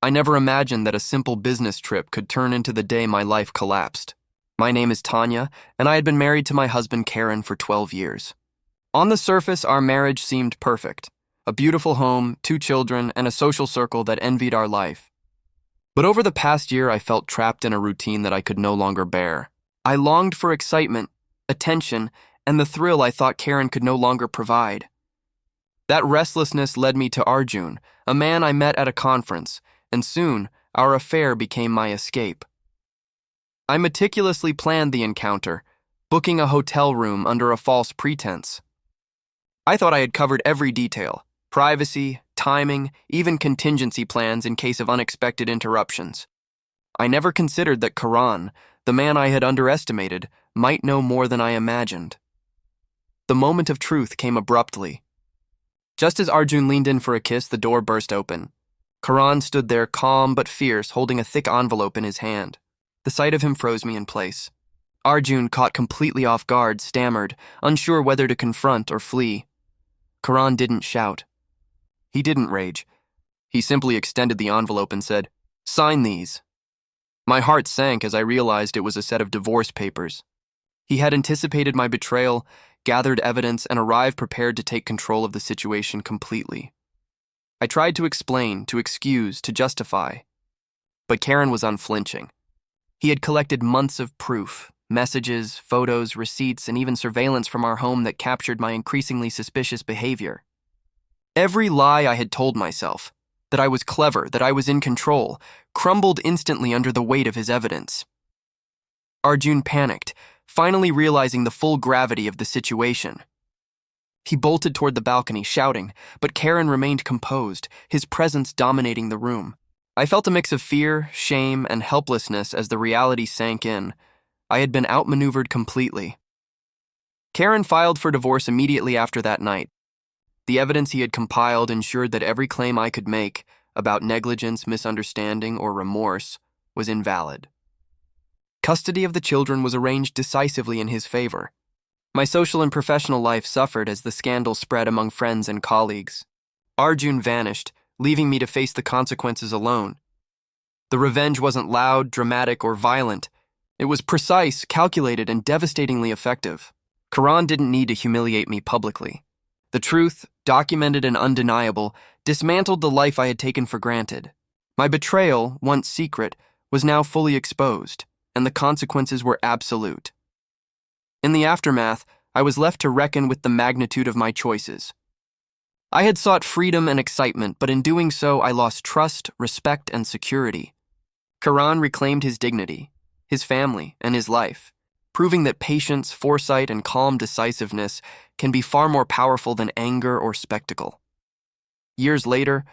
I never imagined that a simple business trip could turn into the day my life collapsed. My name is Tanya, and I had been married to my husband Karan for 12 years. On the surface, our marriage seemed perfect. A beautiful home, 2 children, and a social circle that envied our life. But over the past year, I felt trapped in a routine that I could no longer bear. I longed for excitement, attention, and the thrill I thought Karan could no longer provide. That restlessness led me to Arjun, a man I met at a conference, and soon, our affair became my escape. I meticulously planned the encounter, booking a hotel room under a false pretense. I thought I had covered every detail: privacy, timing, even contingency plans in case of unexpected interruptions. I never considered that Karan, the man I had underestimated, might know more than I imagined. The moment of truth came abruptly. Just as Arjun leaned in for a kiss, the door burst open. Karan stood there calm but fierce, holding a thick envelope in his hand. The sight of him froze me in place. Arjun, caught completely off guard, stammered, unsure whether to confront or flee. Karan didn't shout. He didn't rage. He simply extended the envelope and said, "Sign these." My heart sank as I realized it was a set of divorce papers. He had anticipated my betrayal, gathered evidence, and arrived prepared to take control of the situation completely. I tried to explain, to excuse, to justify. But Karan was unflinching. He had collected months of proof, messages, photos, receipts, and even surveillance from our home that captured my increasingly suspicious behavior. Every lie I had told myself, that I was clever, that I was in control, crumbled instantly under the weight of his evidence. Arjun panicked, finally realizing the full gravity of the situation. He bolted toward the balcony, shouting, but Karan remained composed, his presence dominating the room. I felt a mix of fear, shame, and helplessness as the reality sank in. I had been outmaneuvered completely. Karan filed for divorce immediately after that night. The evidence he had compiled ensured that every claim I could make about negligence, misunderstanding, or remorse was invalid. Custody of the children was arranged decisively in his favor. My social and professional life suffered as the scandal spread among friends and colleagues. Arjun vanished, leaving me to face the consequences alone. The revenge wasn't loud, dramatic, or violent. It was precise, calculated, and devastatingly effective. Karan didn't need to humiliate me publicly. The truth, documented and undeniable, dismantled the life I had taken for granted. My betrayal, once secret, was now fully exposed, and the consequences were absolute. In the aftermath, I was left to reckon with the magnitude of my choices. I had sought freedom and excitement, but in doing so, I lost trust, respect, and security. Karan reclaimed his dignity, his family, and his life, proving that patience, foresight, and calm decisiveness can be far more powerful than anger or spectacle. Years later,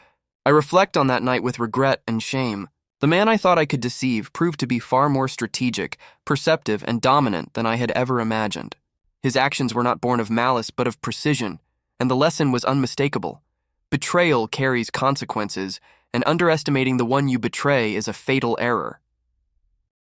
I reflect on that night with regret and shame. The man I thought I could deceive proved to be far more strategic, perceptive, and dominant than I had ever imagined. His actions were not born of malice but of precision, and the lesson was unmistakable. Betrayal carries consequences, and underestimating the one you betray is a fatal error.